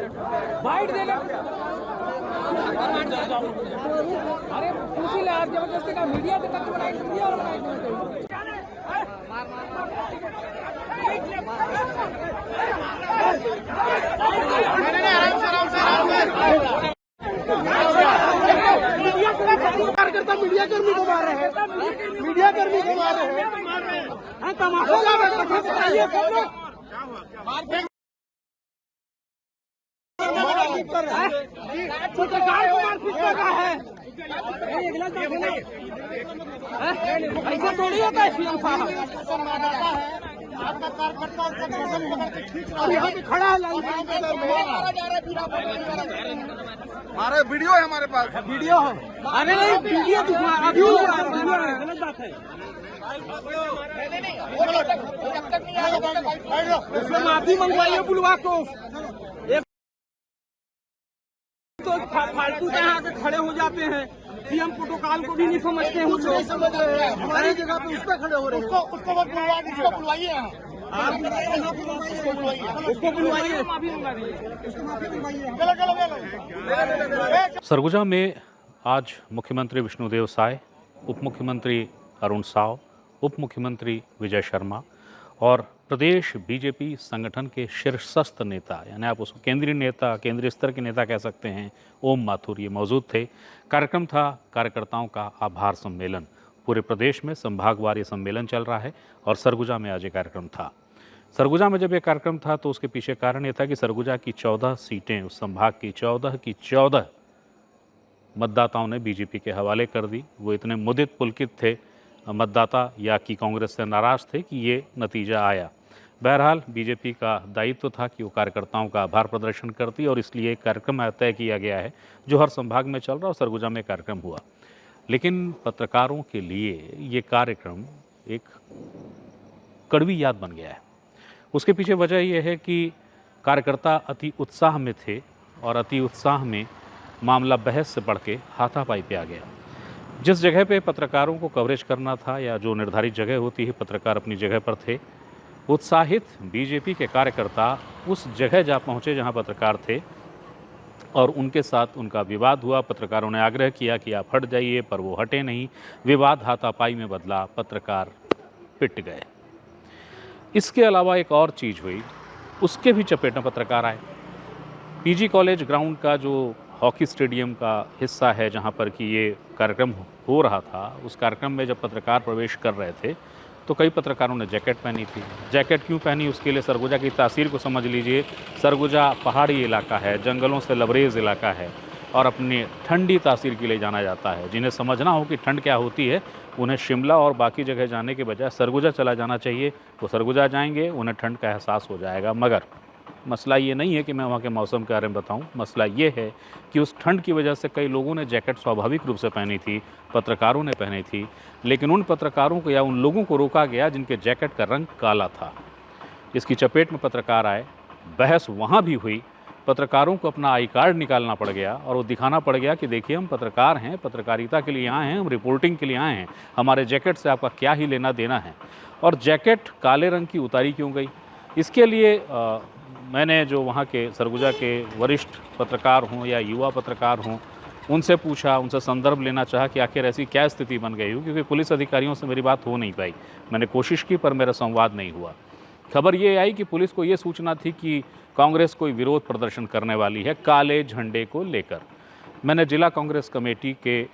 Bite दे ले। अरे उसी ले आप जबरदस्ती का मीडिया के तक बनाई मीडिया और बनाई कार्यकर्ता मीडिया कर्मी को मार रहे हैं, मीडिया कर्मी को मार रहे हैं, तमाशा पत्रकार को मारपीट कर रहा है। ऐसा थोड़ी होता है सीएम साहब। आपका कार्यकर्ता यहाँ पे खड़ा है, हमारा वीडियो है, हमारे पास वीडियो है। अरे नहीं, वीडियो दिखा अभी गलत बात है। उसमें माफी मंगवाइए बुलवा को। तो फालतू के यहाँ के खड़े हो जाते हैं, सीएम प्रोटोकॉल को भी नहीं समझते हैं। नहीं समझ रहे हैं, हमारी जगह पे उस पर खड़े हो रहे हैं। उसको बुलवाइए, उसको बुलवाइए, माफी मंगवाइए। सरगुजा में आज मुख्यमंत्री विष्णुदेव साय, उप मुख्यमंत्री अरुण साव, उप मुख्यमंत्री विजय शर्मा और प्रदेश बीजेपी संगठन के शीर्षस्थ नेता, यानी आप उसको केंद्रीय नेता, केंद्रीय स्तर के नेता कह सकते हैं, ओम माथुर ये मौजूद थे। कार्यक्रम था कार्यकर्ताओं का आभार सम्मेलन। पूरे प्रदेश में संभागवार ये सम्मेलन चल रहा है और सरगुजा में आज ये कार्यक्रम था। सरगुजा में जब ये कार्यक्रम था तो उसके पीछे कारण ये था कि सरगुजा की 14 सीटें, उस संभाग की 14 की 14 मतदाताओं ने बीजेपी के हवाले कर दी। वो इतने मुदित पुलकित थे मतदाता, या कि कांग्रेस से नाराज़ थे कि ये नतीजा आया। बहरहाल बीजेपी का दायित्व था कि वो कार्यकर्ताओं का आभार प्रदर्शन करती, और इसलिए एक कार्यक्रम तय किया गया है जो हर संभाग में चल रहा है और सरगुजा में कार्यक्रम हुआ। लेकिन पत्रकारों के लिए ये कार्यक्रम एक कड़वी याद बन गया है। उसके पीछे वजह यह है कि कार्यकर्ता अति उत्साह में थे और अति उत्साह में मामला बहस से बढ़ के हाथापाई पे आ गया। जिस जगह पे पत्रकारों को कवरेज करना था, या जो निर्धारित जगह होती है, पत्रकार अपनी जगह पर थे। उत्साहित बीजेपी के कार्यकर्ता उस जगह जा पहुंचे जहां पत्रकार थे और उनके साथ उनका विवाद हुआ। पत्रकारों ने आग्रह किया कि आप हट जाइए, पर वो हटे नहीं। विवाद हाथापाई में बदला, पत्रकार पिट गए। इसके अलावा एक और चीज़ हुई, उसके भी चपेट में पत्रकार आए। पीजी कॉलेज ग्राउंड का जो हॉकी स्टेडियम का हिस्सा है जहां पर कि ये कार्यक्रम हो रहा था, उस कार्यक्रम में जब पत्रकार प्रवेश कर रहे थे तो कई पत्रकारों ने जैकेट पहनी थी। जैकेट क्यों पहनी, उसके लिए सरगुजा की तासीर को समझ लीजिए। सरगुजा पहाड़ी इलाका है, जंगलों से लबरेज इलाका है और अपनी ठंडी तासीर के लिए जाना जाता है। जिन्हें समझना हो कि ठंड क्या होती है, उन्हें शिमला और बाकी जगह जाने के बजाय सरगुजा चला जाना चाहिए। वो सरगुजा जाएंगे, उन्हें ठंड का एहसास हो जाएगा। मगर मसला ये नहीं है कि मैं वहाँ के मौसम के बारे में बताऊँ। मसला ये है कि उस ठंड की वजह से कई लोगों ने जैकेट स्वाभाविक रूप से पहनी थी, पत्रकारों ने पहनी थी, लेकिन उन पत्रकारों को या उन लोगों को रोका गया जिनके जैकेट का रंग काला था। इसकी चपेट में पत्रकार आए, बहस वहाँ भी हुई। पत्रकारों को अपना आई कार्ड निकालना पड़ गया और वो दिखाना पड़ गया कि देखिए हम पत्रकार हैं, पत्रकारिता के लिए आए हैं, हम रिपोर्टिंग के लिए आए हैं, हमारे जैकेट से आपका क्या ही लेना देना है। और जैकेट काले रंग की उतारी क्यों गई, इसके लिए मैंने जो वहाँ के सरगुजा के वरिष्ठ पत्रकार हों या युवा पत्रकार हों, उनसे पूछा, उनसे संदर्भ लेना चाहा कि आखिर ऐसी क्या स्थिति बन गई हो, क्योंकि पुलिस अधिकारियों से मेरी बात हो नहीं पाई। मैंने कोशिश की पर मेरा संवाद नहीं हुआ। खबर ये आई कि पुलिस को ये सूचना थी कि कांग्रेस कोई विरोध प्रदर्शन करने वाली है काले झंडे को लेकर। मैंने जिला कांग्रेस कमेटी के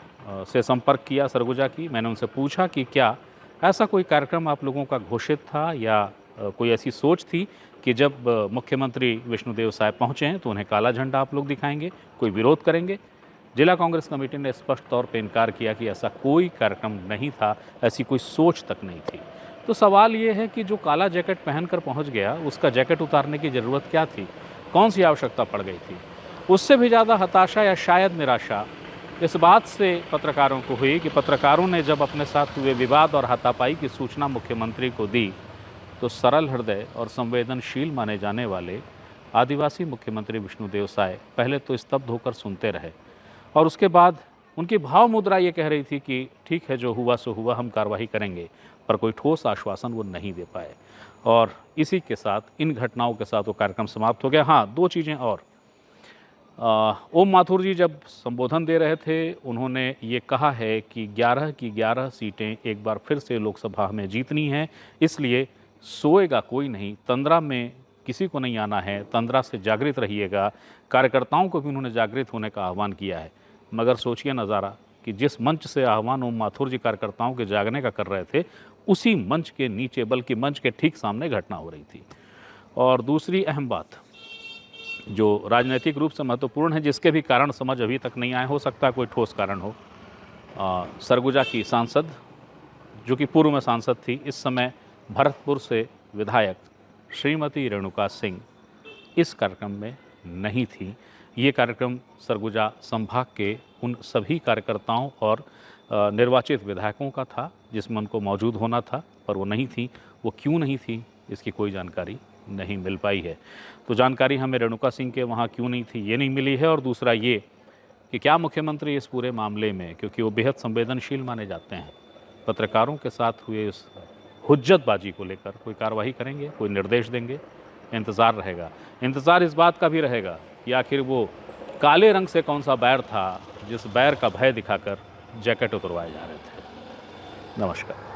से संपर्क किया सरगुजा की। मैंने उनसे पूछा कि क्या ऐसा कोई कार्यक्रम आप लोगों का घोषित था या कोई ऐसी सोच थी कि जब मुख्यमंत्री विष्णुदेव साय पहुँचे हैं तो उन्हें काला झंडा आप लोग दिखाएंगे, कोई विरोध करेंगे। जिला कांग्रेस कमेटी ने स्पष्ट तौर पर इनकार किया कि ऐसा कोई कार्यक्रम नहीं था, ऐसी कोई सोच तक नहीं थी। तो सवाल ये है कि जो काला जैकेट पहनकर पहुंच गया, उसका जैकेट उतारने की ज़रूरत क्या थी, कौन सी आवश्यकता पड़ गई थी। उससे भी ज़्यादा हताशा या शायद निराशा इस बात से पत्रकारों को हुई कि पत्रकारों ने जब अपने साथ हुए विवाद और हाथापाई की सूचना मुख्यमंत्री को दी तो सरल हृदय और संवेदनशील माने जाने वाले आदिवासी मुख्यमंत्री विष्णुदेव साय पहले तो स्तब्ध होकर सुनते रहे और उसके बाद उनकी भाव मुद्रा ये कह रही थी कि ठीक है, जो हुआ सो हुआ, हम कार्रवाई करेंगे, पर कोई ठोस आश्वासन वो नहीं दे पाए। और इसी के साथ, इन घटनाओं के साथ वो कार्यक्रम समाप्त हो गया। हाँ, दो चीज़ें और। ओम माथुर जी जब संबोधन दे रहे थे उन्होंने ये कहा है कि 11 की 11 सीटें एक बार फिर से लोकसभा में जीतनी है, इसलिए सोएगा कोई नहीं, तंद्रा में किसी को नहीं आना है, तंद्रा से जागृत रहिएगा। कार्यकर्ताओं को भी उन्होंने जागृत होने का आह्वान किया है। मगर सोचिए नज़ारा कि जिस मंच से आह्वान ओम माथुर जी कार्यकर्ताओं के जागने का कर रहे थे, उसी मंच के नीचे बल्कि मंच के ठीक सामने घटना हो रही थी। और दूसरी अहम बात जो राजनीतिक रूप से महत्वपूर्ण है, जिसके भी कारण समझ अभी तक नहीं आए, हो सकता है कोई ठोस कारण हो, सरगुजा की सांसद जो कि पूर्व में सांसद थी, इस समय भरतपुर से विधायक श्रीमती रेणुका सिंह इस कार्यक्रम में नहीं थी। ये कार्यक्रम सरगुजा संभाग के उन सभी कार्यकर्ताओं और निर्वाचित विधायकों का था जिसमें उनको मौजूद होना था, पर वो नहीं थी। वो क्यों नहीं थी इसकी कोई जानकारी नहीं मिल पाई है। तो जानकारी हमें रेणुका सिंह के वहाँ क्यों नहीं थी ये नहीं मिली है। और दूसरा ये कि क्या मुख्यमंत्री इस पूरे मामले में, क्योंकि वो बेहद संवेदनशील माने जाते हैं, पत्रकारों के साथ हुए इस हुज्जतबाजी को लेकर कोई कार्रवाई करेंगे, कोई निर्देश देंगे? इंतज़ार रहेगा। इंतज़ार इस बात का भी रहेगा कि आखिर वो काले रंग से कौन सा बैर था जिस बैर का भय दिखाकर जैकेट उतरवाए जा रहे थे। नमस्कार।